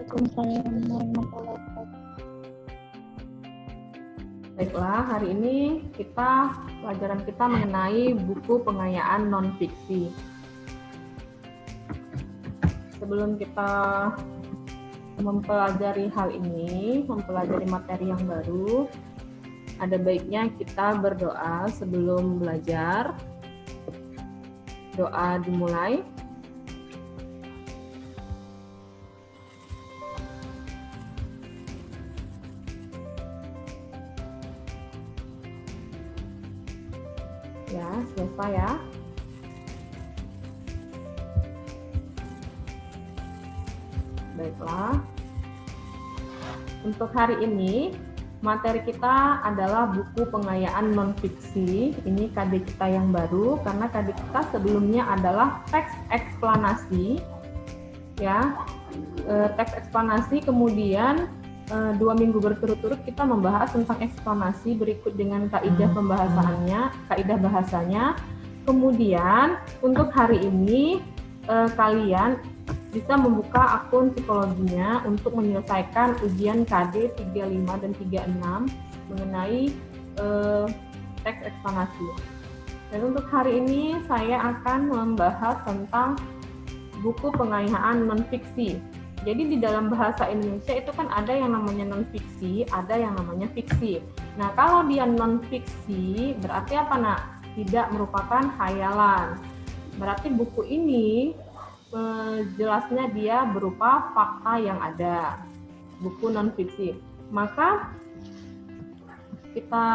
Waalaikumsalam warahmatullahi wabarakatuh. Baiklah, hari ini pelajaran kita mengenai buku pengayaan non-fiksi. Sebelum kita mempelajari hal ini, mempelajari materi yang baru, ada baiknya kita berdoa sebelum belajar. Doa dimulai. Ya, selesai ya. Baiklah. Untuk hari ini, materi kita adalah buku pengayaan non-fiksi. Ini KD kita yang baru, karena KD kita sebelumnya adalah teks eksplanasi. Ya, teks eksplanasi, kemudian 2 minggu berturut-turut kita membahas tentang eksplanasi berikut dengan kaidah pembahasannya, kaidah bahasanya. Kemudian untuk hari ini kalian bisa membuka akun psikologinya untuk menyelesaikan ujian KD 35 dan 36 mengenai teks eksplanasi. Dan untuk hari ini saya akan membahas tentang buku pengayaan non-fiksi. Jadi di dalam bahasa Indonesia itu kan ada yang namanya non-fiksi, ada yang namanya fiksi. Nah, kalau dia non-fiksi berarti apa, Nak? Tidak merupakan khayalan. Berarti buku ini jelasnya dia berupa fakta yang ada. Buku non-fiksi. Maka kita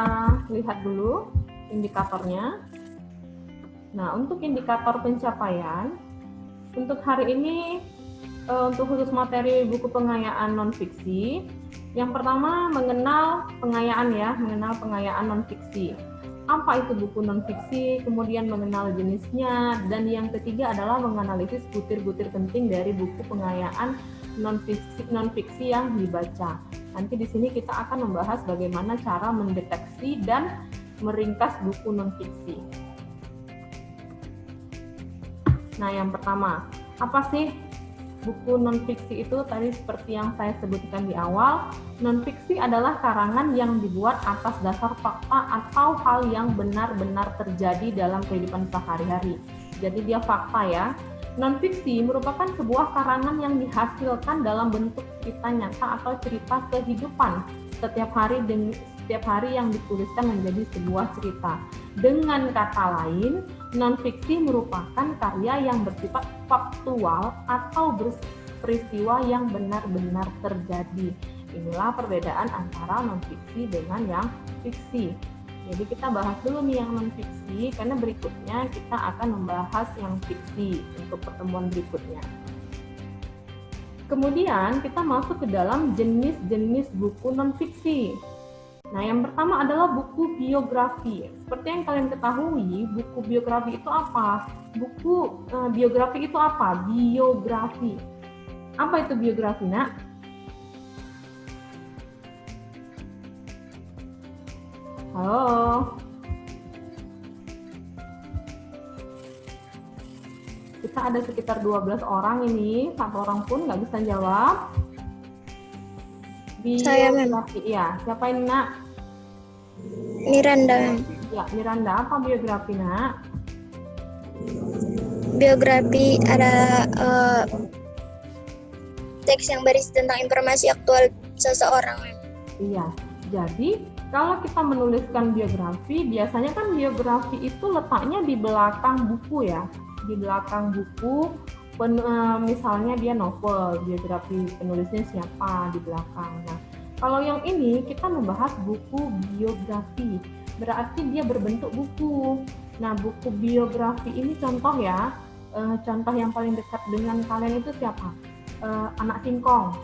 lihat dulu indikatornya. Nah, untuk indikator pencapaian, untuk hari ini untuk khusus materi buku pengayaan non-fiksi, yang pertama mengenal pengayaan non-fiksi. Apa itu buku non-fiksi, kemudian mengenal jenisnya, dan yang ketiga adalah menganalisis butir-butir penting dari buku pengayaan non-fiksi yang dibaca. Nanti di sini kita akan membahas bagaimana cara mendeteksi dan meringkas buku non-fiksi. Nah, yang pertama, apa sih buku non-fiksi itu? Tadi seperti yang saya sebutkan di awal, non-fiksi adalah karangan yang dibuat atas dasar fakta atau hal yang benar-benar terjadi dalam kehidupan sehari-hari. Jadi dia fakta ya. Non-fiksi merupakan sebuah karangan yang dihasilkan dalam bentuk cerita nyata atau cerita kehidupan setiap hari yang dituliskan menjadi sebuah cerita. Dengan kata lain, non-fiksi merupakan karya yang bersifat faktual atau peristiwa yang benar-benar terjadi. Inilah perbedaan antara non-fiksi dengan yang fiksi. Jadi kita bahas dulu nih yang non-fiksi, karena berikutnya kita akan membahas yang fiksi untuk pertemuan berikutnya. Kemudian kita masuk ke dalam jenis-jenis buku non-fiksi. Nah, yang pertama adalah buku biografi. Seperti yang kalian ketahui, buku biografi itu apa? Buku biografi itu apa? Biografi. Apa itu biografi, Nak? Halo? Kita ada sekitar 12 orang ini, satu orang pun nggak bisa jawab. Saya, Mem. Iya, siapa ini, Nak? Miranda, Mem. Ya, Miranda. Apa biografi, Nak? Biografi adalah teks yang berisi tentang informasi aktual seseorang, Mem. Iya, jadi kalau kita menuliskan biografi, biasanya kan biografi itu letaknya di belakang buku ya. Di belakang buku, misalnya dia novel, biografi penulisnya siapa di belakang. Nah, kalau yang ini kita membahas buku biografi, berarti dia berbentuk buku. Nah, buku biografi ini contoh ya, contoh yang paling dekat dengan kalian itu siapa? Anak Singkong.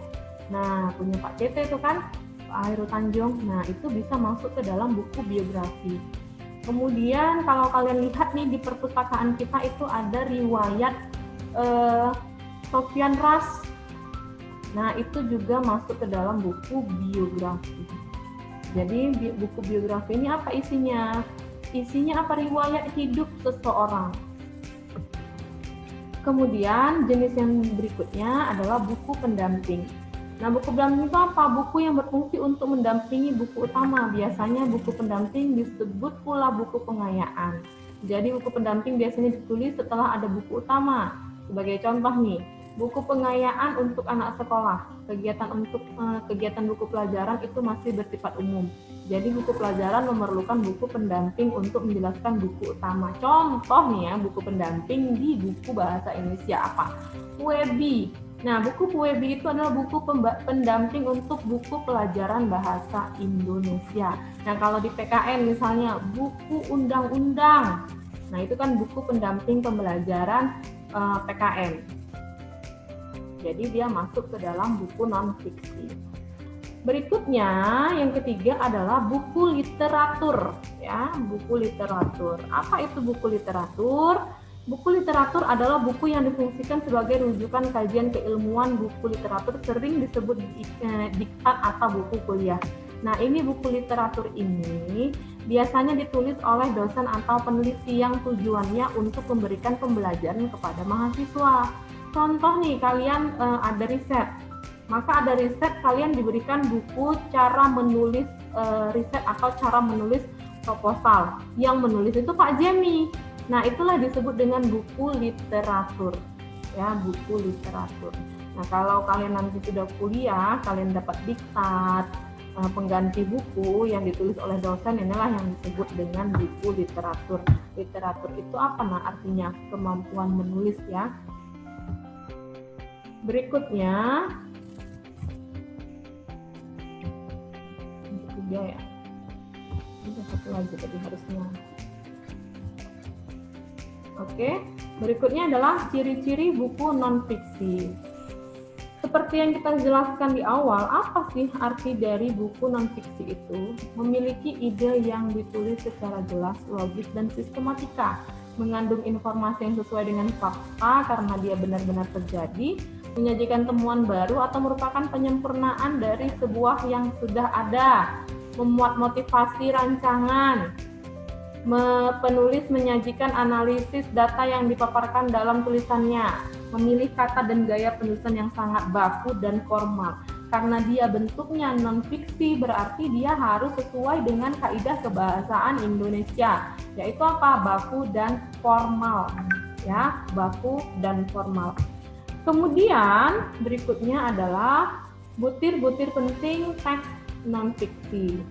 Nah, punya Pak CT itu kan, Pak Hairul Tanjung. Nah, itu bisa masuk ke dalam buku biografi. Kemudian kalau kalian lihat nih di perpustakaan kita itu ada riwayat Sofyan Ras. Nah, itu juga masuk ke dalam buku biografi. Jadi buku biografi ini apa isinya? Isinya apa? Riwayat hidup seseorang. Kemudian jenis yang berikutnya adalah buku pendamping. Nah, buku pendamping itu apa? Buku yang berfungsi untuk mendampingi buku utama. Biasanya buku pendamping disebut pula buku pengayaan. Jadi buku pendamping biasanya ditulis setelah ada buku utama. Sebagai contoh nih, buku pengayaan untuk anak sekolah. Kegiatan buku pelajaran itu masih bersifat umum. Jadi buku pelajaran memerlukan buku pendamping untuk menjelaskan buku utama. Contoh nih ya, buku pendamping di buku bahasa Indonesia apa? Puebi. Nah, buku Puebi itu adalah buku pendamping untuk buku pelajaran bahasa Indonesia. Nah, kalau di PKN misalnya buku undang-undang. Nah, itu kan buku pendamping pembelajaran PKN. Jadi dia masuk ke dalam buku non-fiksi. Berikutnya, yang ketiga adalah buku literatur. Ya, buku literatur. Apa itu buku literatur? Buku literatur adalah buku yang difungsikan sebagai rujukan kajian keilmuan. Buku literatur sering disebut diktat atau buku kuliah. Nah, ini buku literatur ini biasanya ditulis oleh dosen atau peneliti yang tujuannya untuk memberikan pembelajaran kepada mahasiswa. Contoh nih, kalian ada riset. Maka ada riset, kalian diberikan buku cara menulis riset atau cara menulis proposal. Yang menulis itu Pak Jemi. Nah, itulah disebut dengan buku literatur. Ya, buku literatur. Nah, kalau kalian nanti sudah kuliah, kalian dapat diktat, pengganti buku yang ditulis oleh dosen, inilah yang disebut dengan buku literatur. Literatur itu apa? Nah, artinya kemampuan menulis ya. Berikutnya, yang ketiga ya. Ini satu lagi tadi harusnya. Oke, berikutnya adalah ciri-ciri buku non-fiksi. Seperti yang kita jelaskan di awal, apa sih arti dari buku non-fiksi itu? Memiliki ide yang ditulis secara jelas, logis, dan sistematika, mengandung informasi yang sesuai dengan fakta karena dia benar-benar terjadi, menyajikan temuan baru atau merupakan penyempurnaan dari sebuah yang sudah ada, memuat motivasi rancangan, penulis menyajikan analisis data yang dipaparkan dalam tulisannya, memilih kata dan gaya penulisan yang sangat baku dan formal. Karena dia bentuknya non-fiksi, berarti dia harus sesuai dengan kaidah kebahasaan Indonesia, yaitu apa? Baku dan formal. Ya, baku dan formal. Kemudian berikutnya adalah butir-butir penting teks non-fiksi.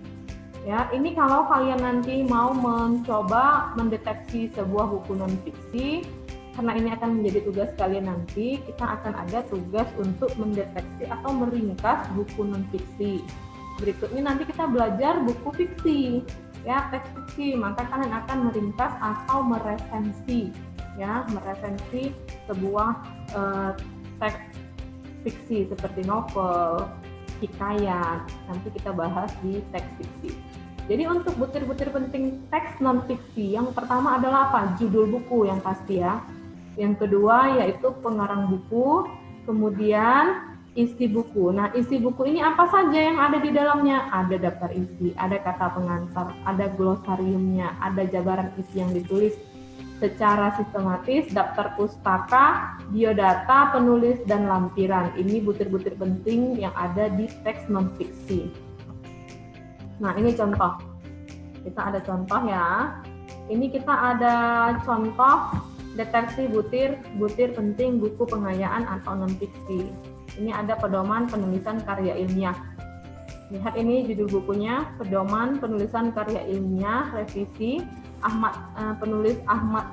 Ya, ini kalau kalian nanti mau mencoba mendeteksi sebuah buku non-fiksi, karena ini akan menjadi tugas kalian nanti, kita akan ada tugas untuk mendeteksi atau meringkas buku non-fiksi. Berikutnya nanti kita belajar buku fiksi, ya, teks fiksi, maka kalian akan meringkas atau meresensi, ya, meresensi sebuah teks fiksi seperti novel, hikayat. Nanti kita bahas di teks fiksi. Jadi untuk butir-butir penting teks non-fiksi, yang pertama adalah apa? Judul buku yang pasti ya. Yang kedua yaitu pengarang buku, kemudian isi buku. Nah, isi buku ini apa saja yang ada di dalamnya? Ada daftar isi, ada kata pengantar, ada glosariumnya, ada jabaran isi yang ditulis secara sistematis, daftar pustaka, biodata, penulis, dan lampiran. Ini butir-butir penting yang ada di teks non-fiksi. Nah, ini contoh. Kita ada contoh ya. Ini kita ada contoh deteksi butir-butir penting buku pengayaan atau non-fiksi. Ini ada pedoman penulisan karya ilmiah. Lihat ini judul bukunya, Pedoman Penulisan Karya Ilmiah, Revisi, penulis Ahmad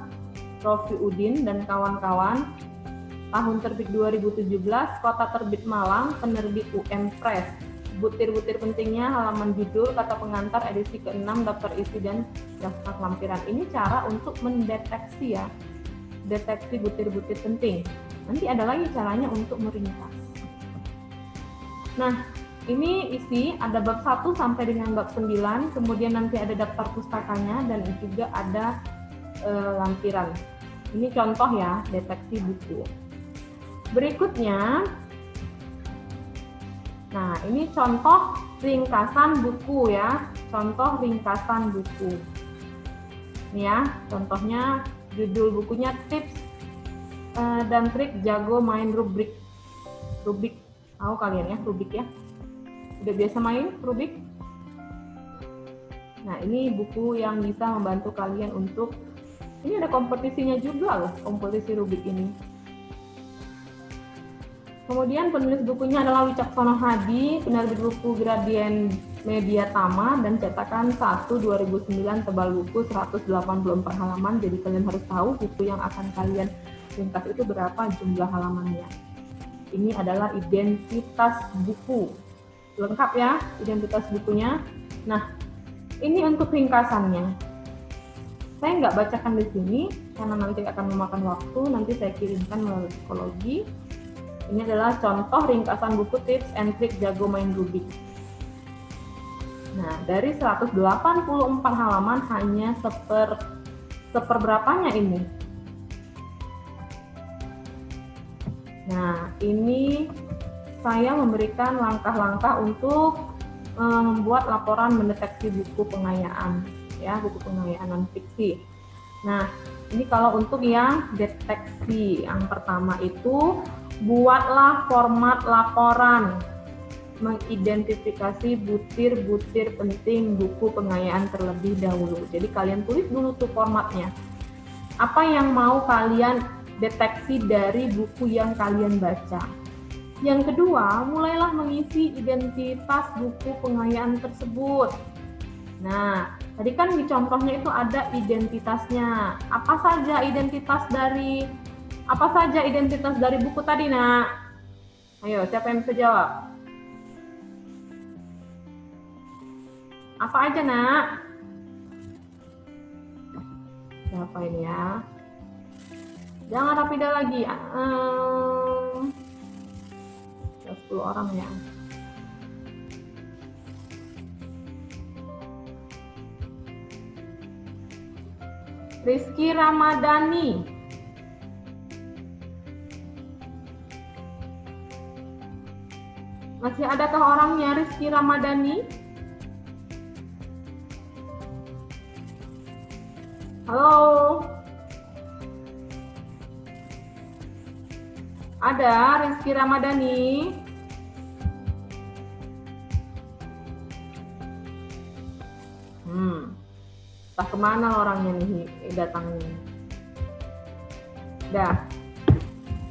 Rofiuddin dan kawan-kawan. Tahun terbit 2017, Kota Terbit Malang, penerbit UM Press. Butir-butir pentingnya, halaman judul, kata pengantar, edisi ke-6, daftar isi, dan daftar lampiran. Ini cara untuk mendeteksi ya, deteksi butir-butir penting. Nanti ada lagi caranya untuk meringkas. Nah, ini isi ada bab 1 sampai dengan bab 9, kemudian nanti ada daftar pustakanya dan juga ada lampiran. Ini contoh ya, deteksi buku. Berikutnya, nah ini contoh ringkasan buku ya, contoh ringkasan buku. Ini ya, contohnya judul bukunya Tips dan Trik Jago Main Rubrik. Tahu kalian ya, Rubik ya? Udah biasa main Rubik? Nah, ini buku yang bisa membantu kalian untuk, ini ada kompetisinya juga loh, kompetisi Rubik ini. Kemudian penulis bukunya adalah Wicaksono Hadi, penerbit buku Gradien Media Tama, dan cetakan 1 2009, tebal buku 184 halaman. Jadi kalian harus tahu buku yang akan kalian ringkas itu berapa jumlah halamannya. Ini adalah identitas buku. Lengkap ya identitas bukunya. Nah, ini untuk ringkasannya. Saya nggak bacakan di sini karena nanti akan memakan waktu. Nanti saya kirimkan melalui psikologi. Ini adalah contoh ringkasan buku tips and trik jago main Rubik. Nah, dari 184 halaman hanya seperberapanya ini. Nah, ini saya memberikan langkah-langkah untuk membuat laporan mendeteksi buku pengayaan, ya, buku pengayaan non-fiksi. Nah, ini kalau untuk yang deteksi, yang pertama itu buatlah format laporan, mengidentifikasi butir-butir penting buku pengayaan terlebih dahulu. Jadi kalian tulis dulu tuh formatnya. Apa yang mau kalian deteksi dari buku yang kalian baca. Yang kedua, mulailah mengisi identitas buku pengayaan tersebut. Nah, tadi kan di contohnya itu ada identitasnya. Apa saja identitas dari buku tadi, Nak? Ayo, siapa yang bisa jawab? Apa aja, Nak? Siapa ini ya? Jangan rapida lagi. 10 orang ya. Rizky Ramadhani. Masih adakah orangnya Rizky Ramadhani? Halo? Ada Rizky Ramadhani? Entah kemana orangnya nih datangnya. Dah.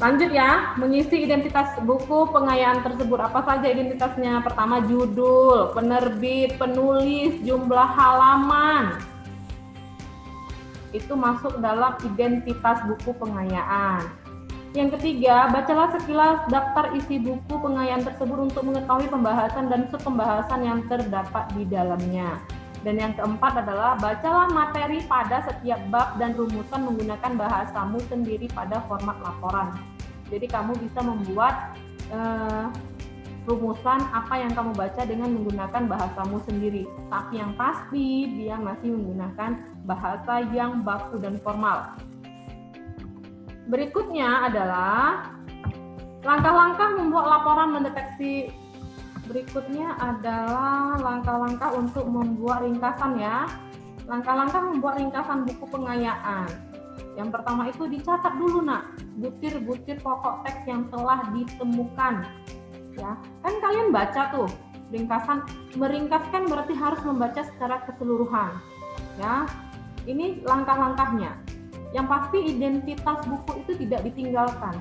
Lanjut ya, mengisi identitas buku pengayaan tersebut. Apa saja identitasnya? Pertama, judul, penerbit, penulis, jumlah halaman. Itu masuk dalam identitas buku pengayaan. Yang ketiga, bacalah sekilas daftar isi buku pengayaan tersebut untuk mengetahui pembahasan dan subpembahasan yang terdapat di dalamnya. Dan yang keempat adalah bacalah materi pada setiap bab dan rumusan menggunakan bahasamu sendiri pada format laporan. Jadi kamu bisa membuat rumusan apa yang kamu baca dengan menggunakan bahasamu sendiri. Tapi yang pasti dia masih menggunakan bahasa yang baku dan formal. Berikutnya adalah langkah-langkah membuat laporan mendeteksi. Berikutnya adalah langkah-langkah untuk membuat ringkasan ya. Langkah-langkah membuat ringkasan buku pengayaan. Yang pertama itu dicatat dulu, Nak, butir-butir pokok teks yang telah ditemukan. Ya, kan kalian baca tuh ringkasan. Meringkaskan berarti harus membaca secara keseluruhan. Ya, ini langkah-langkahnya. Yang pasti identitas buku itu tidak ditinggalkan.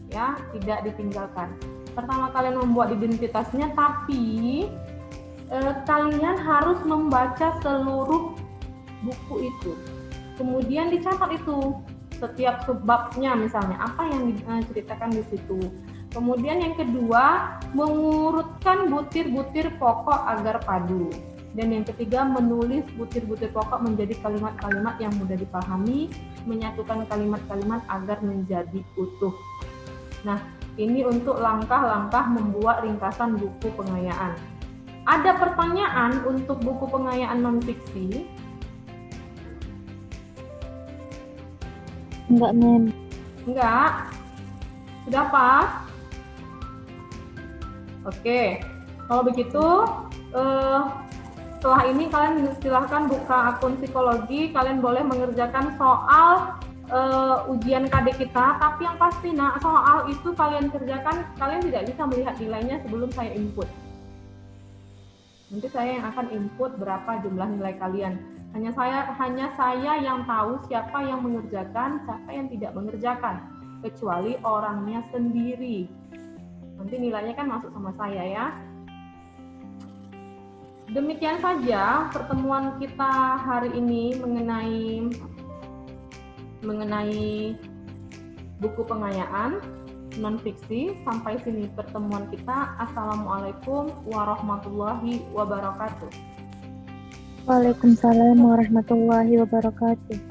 Ya, tidak ditinggalkan. Pertama kalian membuat identitasnya, tapi kalian harus membaca seluruh buku itu. Kemudian dicatat itu setiap subbabnya, misalnya apa yang diceritakan di situ. Kemudian yang kedua, mengurutkan butir-butir pokok agar padu. Dan yang ketiga, menulis butir-butir pokok menjadi kalimat-kalimat yang mudah dipahami, menyatukan kalimat-kalimat agar menjadi utuh. Nah, ini untuk langkah-langkah membuat ringkasan buku pengayaan. Ada pertanyaan untuk buku pengayaan non-fiksi? Enggak, Mem. Enggak? Sudah pas? Oke. Kalau begitu, setelah ini kalian silahkan buka akun psikologi. Kalian boleh mengerjakan soal ujian KD kita, tapi yang pasti soal itu kalian kerjakan, kalian tidak bisa melihat nilainya sebelum saya input. Nanti saya yang akan input berapa jumlah nilai kalian. Hanya saya yang tahu siapa yang mengerjakan, siapa yang tidak mengerjakan, kecuali orangnya sendiri. Nanti nilainya kan masuk sama saya ya. Demikian saja pertemuan kita hari ini mengenai buku pengayaan non-fiksi. Sampai sini pertemuan kita. Assalamualaikum warahmatullahi wabarakatuh. Waalaikumsalam warahmatullahi wabarakatuh.